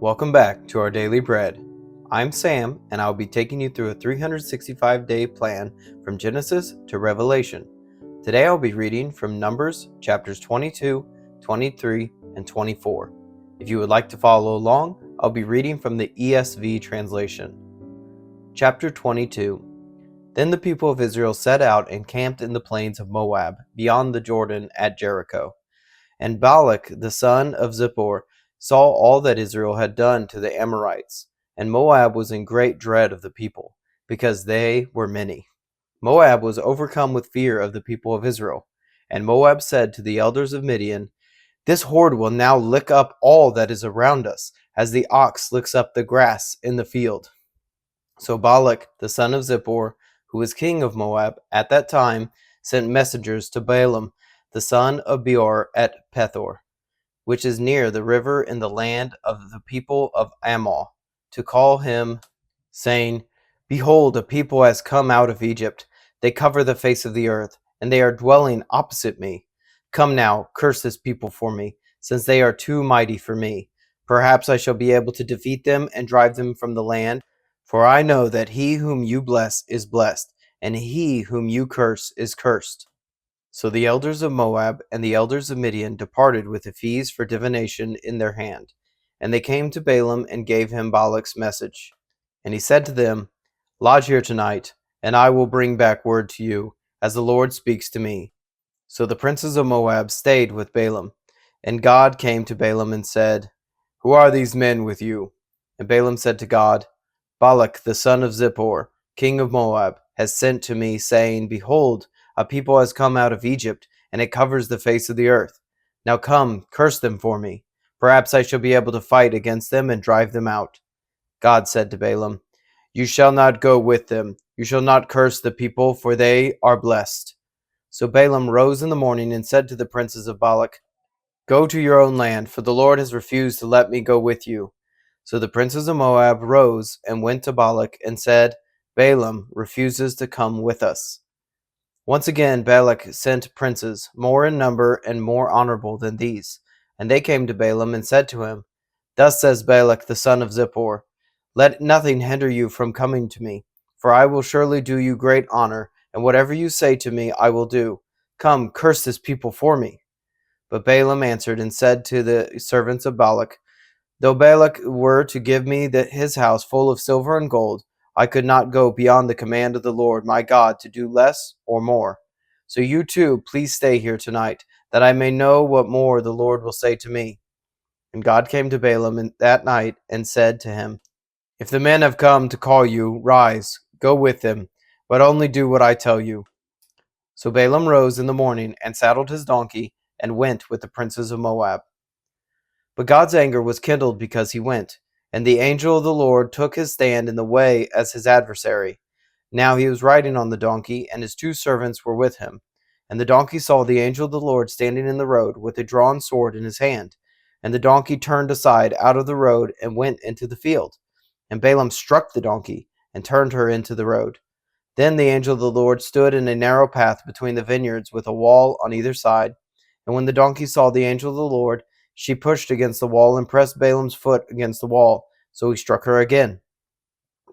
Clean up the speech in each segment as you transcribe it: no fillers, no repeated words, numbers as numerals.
Welcome back to our Daily Bread. I'm Sam, and I'll be taking you through a 365-day plan from Genesis to Revelation. Today I'll be reading from Numbers chapters 22, 23, and 24. If you would like to follow along, I'll be reading from the ESV translation. Chapter 22. Then the people of Israel set out and camped in the plains of Moab, beyond the Jordan at Jericho. And Balak the son of Zippor saw all that Israel had done to the Amorites, and Moab was in great dread of the people, because they were many. Moab was overcome with fear of the people of Israel. And Moab said to the elders of Midian, "This horde will now lick up all that is around us, as the ox licks up the grass in the field." So Balak the son of Zippor, who was king of Moab at that time, sent messengers to Balaam the son of Beor at Pethor, which is near the river in the land of the people of Ammon, to call him, saying, "Behold, a people has come out of Egypt. They cover the face of the earth, and they are dwelling opposite me. Come now, curse this people for me, since they are too mighty for me. Perhaps I shall be able to defeat them and drive them from the land. For I know that he whom you bless is blessed, and he whom you curse is cursed." So the elders of Moab and the elders of Midian departed with the fees for divination in their hand. And they came to Balaam and gave him Balak's message. And he said to them, "Lodge here tonight, and I will bring back word to you, as the Lord speaks to me." So the princes of Moab stayed with Balaam. And God came to Balaam and said, "Who are these men with you?" And Balaam said to God, "Balak the son of Zippor, king of Moab, has sent to me, saying, Behold, a people has come out of Egypt, and it covers the face of the earth. Now come, curse them for me. Perhaps I shall be able to fight against them and drive them out." God said to Balaam, "You shall not go with them. You shall not curse the people, for they are blessed." So Balaam rose in the morning and said to the princes of Balak, "Go to your own land, for the Lord has refused to let me go with you." So the princes of Moab rose and went to Balak and said, "Balaam refuses to come with us." Once again Balak sent princes, more in number and more honorable than these. And they came to Balaam and said to him, "Thus says Balak the son of Zippor, Let nothing hinder you from coming to me, for I will surely do you great honor, and whatever you say to me I will do. Come, curse this people for me." But Balaam answered and said to the servants of Balak, "Though Balak were to give me his house full of silver and gold, I could not go beyond the command of the Lord my God to do less or more. So you too, please stay here tonight, that I may know what more the Lord will say to me." And God came to Balaam that night and said to him, "If the men have come to call you, rise, go with them, but only do what I tell you." So Balaam rose in the morning and saddled his donkey and went with the princes of Moab. But God's anger was kindled because he went, and the angel of the Lord took his stand in the way as his adversary. Now he was riding on the donkey, and his two servants were with him. And the donkey saw the angel of the Lord standing in the road with a drawn sword in his hand. And the donkey turned aside out of the road and went into the field. And Balaam struck the donkey and turned her into the road. Then the angel of the Lord stood in a narrow path between the vineyards with a wall on either side. And when the donkey saw the angel of the Lord, she pushed against the wall and pressed Balaam's foot against the wall, so he struck her again.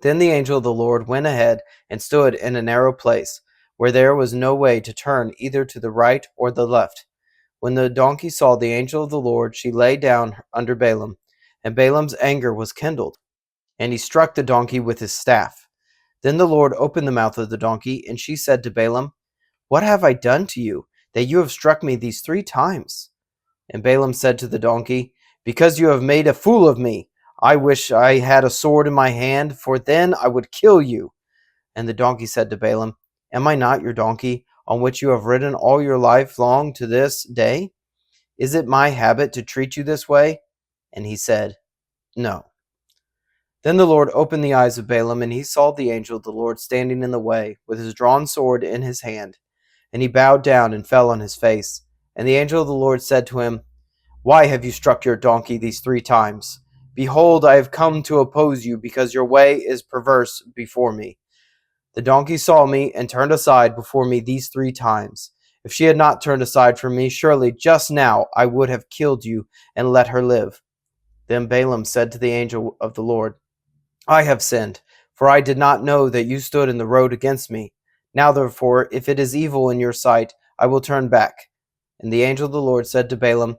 Then the angel of the Lord went ahead and stood in a narrow place, where there was no way to turn either to the right or the left. When the donkey saw the angel of the Lord, she lay down under Balaam, and Balaam's anger was kindled, and he struck the donkey with his staff. Then the Lord opened the mouth of the donkey, and she said to Balaam, "What have I done to you, that you have struck me these 3 times?" And Balaam said to the donkey, "Because you have made a fool of me. I wish I had a sword in my hand, for then I would kill you." And the donkey said to Balaam, "Am I not your donkey, on which you have ridden all your life long to this day? Is it my habit to treat you this way?" And he said, "No." Then the Lord opened the eyes of Balaam, and he saw the angel of the Lord standing in the way, with his drawn sword in his hand. And he bowed down and fell on his face. And the angel of the Lord said to him, "Why have you struck your donkey these 3 times? Behold, I have come to oppose you, because your way is perverse before me. The donkey saw me and turned aside before me these 3 times. If she had not turned aside from me, surely just now I would have killed you and let her live." Then Balaam said to the angel of the Lord, I have sinned, for I did not know that you stood in the road against me. Now therefore, if it is evil in your sight, I will turn back. And the angel of the Lord said to Balaam,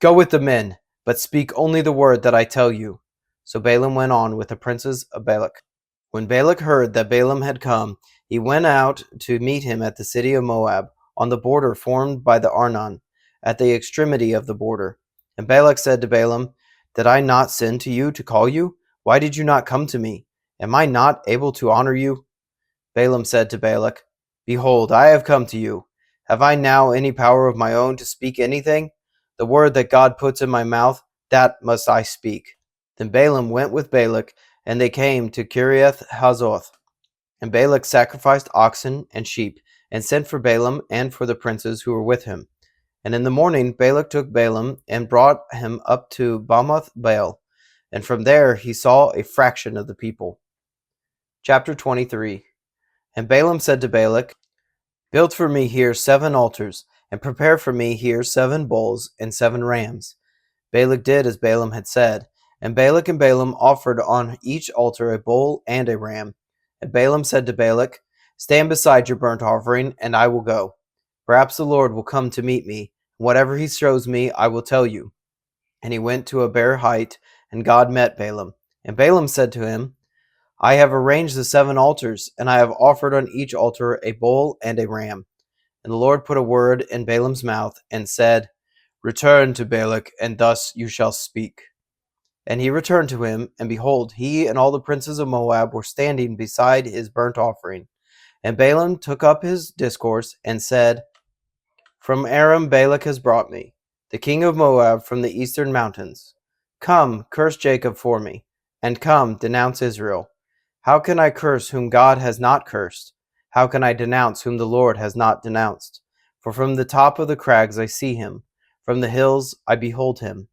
Go with the men, but speak only the word that I tell you. So Balaam went on with the princes of Balak. When Balak heard that Balaam had come, he went out to meet him at the city of Moab, on the border formed by the Arnon, at the extremity of the border. And Balak said to Balaam, Did I not send to you to call you? Why did you not come to me? Am I not able to honor you? Balaam said to Balak, Behold, I have come to you. Have I now any power of my own to speak anything? The word that God puts in my mouth, that must I speak. Then Balaam went with Balak, and they came to Kiriath Hazoth. And Balak sacrificed oxen and sheep, and sent for Balaam and for the princes who were with him. And in the morning Balak took Balaam, and brought him up to Bamoth Baal, and from there he saw a fraction of the people. Chapter 23. And Balaam said to Balak, Build for me here 7 altars, and prepare for me here 7 bulls and 7 rams. Balak did as Balaam had said, and Balak and Balaam offered on each altar a bull and a ram. And Balaam said to Balak, Stand beside your burnt offering, and I will go. Perhaps the Lord will come to meet me, and whatever he shows me I will tell you. And he went to a bare height, and God met Balaam. And Balaam said to him, I have arranged the 7 altars, and I have offered on each altar a bull and a ram. And the Lord put a word in Balaam's mouth, and said, Return to Balak, and thus you shall speak. And he returned to him, and behold, he and all the princes of Moab were standing beside his burnt offering. And Balaam took up his discourse, and said, From Aram Balak has brought me, the king of Moab from the eastern mountains. Come, curse Jacob for me, and come, denounce Israel. How can I curse whom God has not cursed? How can I denounce whom the Lord has not denounced? For from the top of the crags I see him, from the hills I behold him.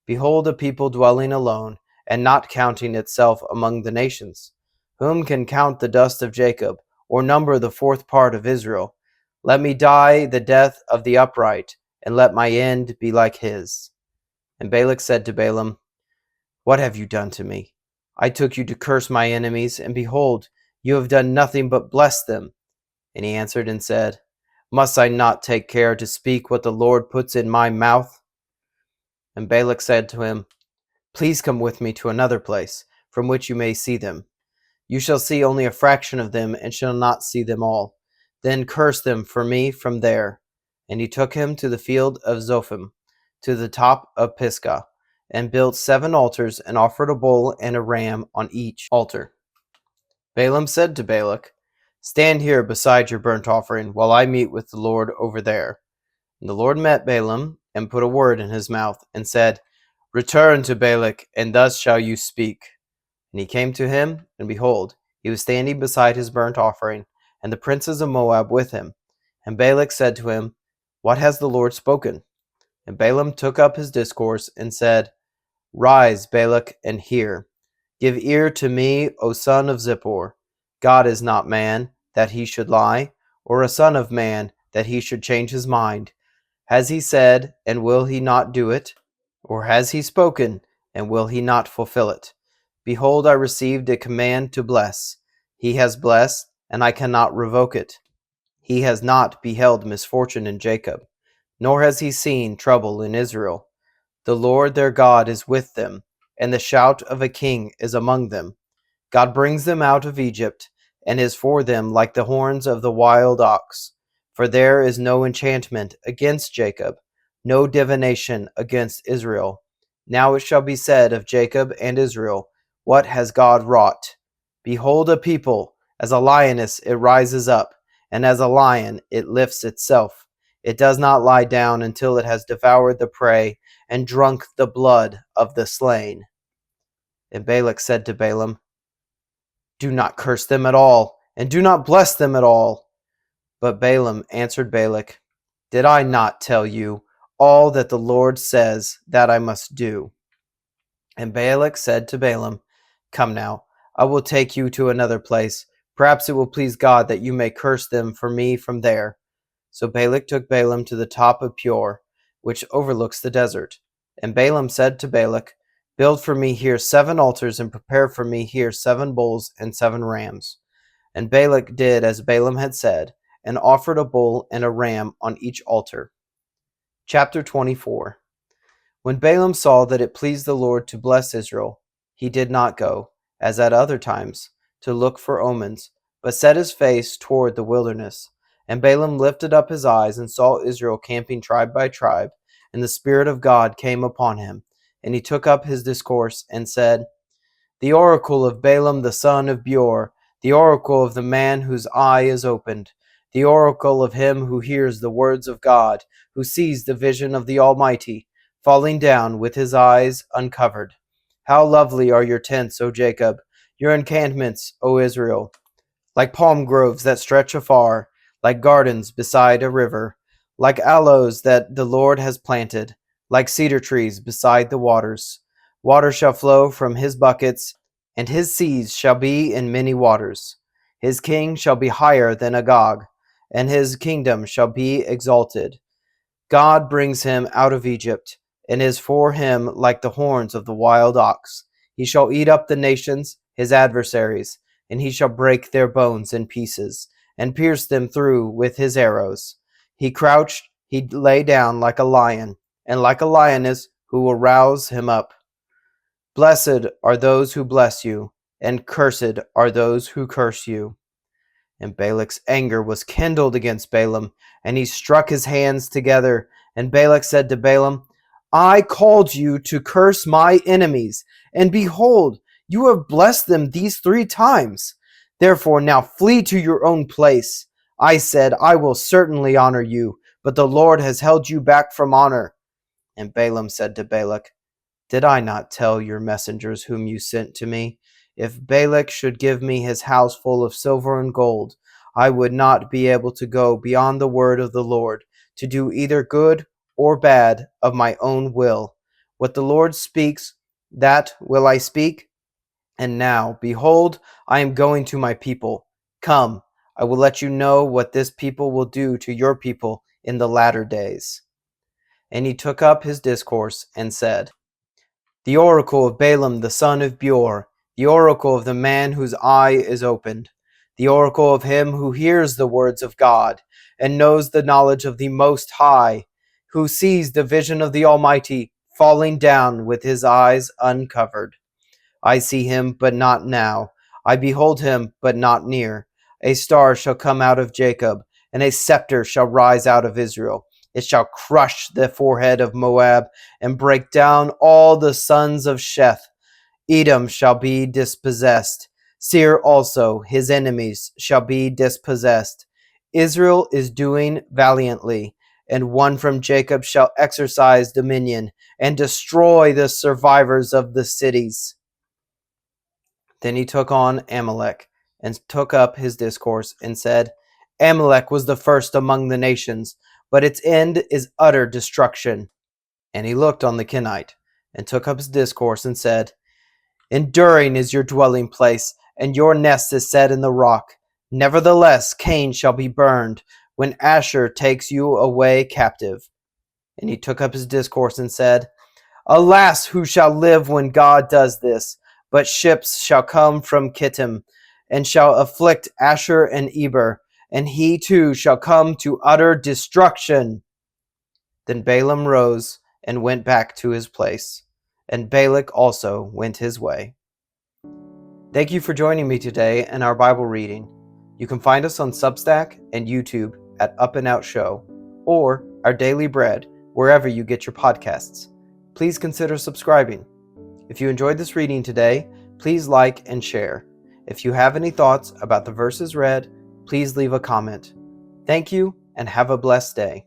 Behold a people dwelling alone, and not counting itself among the nations. Whom can count the dust of Jacob, or number the 4th part of Israel? Let me die the death of the upright, and let my end be like his. And Balak said to Balaam, What have you done to me? I took you to curse my enemies, and behold, you have done nothing but bless them. And he answered and said, Must I not take care to speak what the Lord puts in my mouth? And Balak said to him, Please come with me to another place, from which you may see them. You shall see only a fraction of them, and shall not see them all. Then curse them for me from there. And he took him to the field of Zophim, to the top of Pisgah, and built 7 altars, and offered a bull and a ram on each altar. Balaam said to Balak, Stand here beside your burnt offering, while I meet with the Lord over there. And the Lord met Balaam, and put a word in his mouth, and said, Return to Balak, and thus shall you speak. And he came to him, and behold, he was standing beside his burnt offering, and the princes of Moab with him. And Balak said to him, What has the Lord spoken? And Balaam took up his discourse, and said, Rise, Balak, and hear. Give ear to me, O son of Zippor. God is not man, that he should lie, or a son of man, that he should change his mind. Has he said, and will he not do it? Or has he spoken, and will he not fulfill it? Behold, I received a command to bless. He has blessed, and I cannot revoke it. He has not beheld misfortune in Jacob, nor has he seen trouble in Israel. The Lord their God is with them, and the shout of a king is among them. God brings them out of Egypt, and is for them like the horns of the wild ox. For there is no enchantment against Jacob, no divination against Israel. Now it shall be said of Jacob and Israel, What has God wrought? Behold a people, as a lioness it rises up, and as a lion it lifts itself. It does not lie down until it has devoured the prey and drunk the blood of the slain. And Balak said to Balaam, Do not curse them at all, and do not bless them at all. But Balaam answered Balak, Did I not tell you all that the Lord says that I must do? And Balak said to Balaam, Come now, I will take you to another place. Perhaps it will please God that you may curse them for me from there. So Balak took Balaam to the top of Peor, which overlooks the desert. And Balaam said to Balak, Build for me here 7 altars, and prepare for me here 7 bulls and 7 rams. And Balak did as Balaam had said, and offered a bull and a ram on each altar. Chapter 24. When Balaam saw that it pleased the Lord to bless Israel, he did not go, as at other times, to look for omens, but set his face toward the wilderness. And Balaam lifted up his eyes and saw Israel camping tribe by tribe, and the Spirit of God came upon him. And he took up his discourse and said, The oracle of Balaam the son of Beor, the oracle of the man whose eye is opened, the oracle of him who hears the words of God, who sees the vision of the Almighty, falling down with his eyes uncovered. How lovely are your tents, O Jacob, your encampments, O Israel, like palm groves that stretch afar, like gardens beside a river, like aloes that the Lord has planted, like cedar trees beside the waters. Water shall flow from his buckets, and his seas shall be in many waters. His king shall be higher than Agag, and his kingdom shall be exalted. God brings him out of Egypt, and is for him like the horns of the wild ox. He shall eat up the nations, his adversaries, and he shall break their bones in pieces, and pierce them through with his arrows. He crouched, he lay down like a lion, and like a lioness who will rouse him up. Blessed are those who bless you, and cursed are those who curse you. And Balak's anger was kindled against Balaam, and he struck his hands together. And Balak said to Balaam, I called you to curse my enemies, and behold, you have blessed them these 3 times. Therefore now flee to your own place. I said, I will certainly honor you, but the Lord has held you back from honor. And Balaam said to Balak, Did I not tell your messengers whom you sent to me? If Balak should give me his house full of silver and gold, I would not be able to go beyond the word of the Lord, to do either good or bad of my own will. What the Lord speaks, that will I speak. And now, behold, I am going to my people. Come, I will let you know what this people will do to your people in the latter days. And he took up his discourse and said, The oracle of Balaam the son of Beor, the oracle of the man whose eye is opened, the oracle of him who hears the words of God, and knows the knowledge of the Most High, who sees the vision of the Almighty, falling down with his eyes uncovered. I see him, but not now. I behold him, but not near. A star shall come out of Jacob, and a scepter shall rise out of Israel. It shall crush the forehead of Moab, and break down all the sons of Sheth. Edom shall be dispossessed. Seir also, his enemies, shall be dispossessed. Israel is doing valiantly, and one from Jacob shall exercise dominion, and destroy the survivors of the cities. Then he took on Amalek, and took up his discourse, and said, Amalek was the first among the nations, but its end is utter destruction. And he looked on the Kenite, and took up his discourse, and said, Enduring is your dwelling place, and your nest is set in the rock. Nevertheless, Cain shall be burned, when Asher takes you away captive. And he took up his discourse, and said, Alas, who shall live when God does this? But ships shall come from Kittim, and shall afflict Asher and Eber, and he too shall come to utter destruction. Then Balaam rose and went back to his place, and Balak also went his way. Thank you for joining me today in our Bible reading. You can find us on Substack and YouTube at Up+Out Show, or Our Daily Bread, wherever you get your podcasts. Please consider subscribing. If you enjoyed this reading today, please like and share. If you have any thoughts about the verses read, please leave a comment. Thank you, and have a blessed day.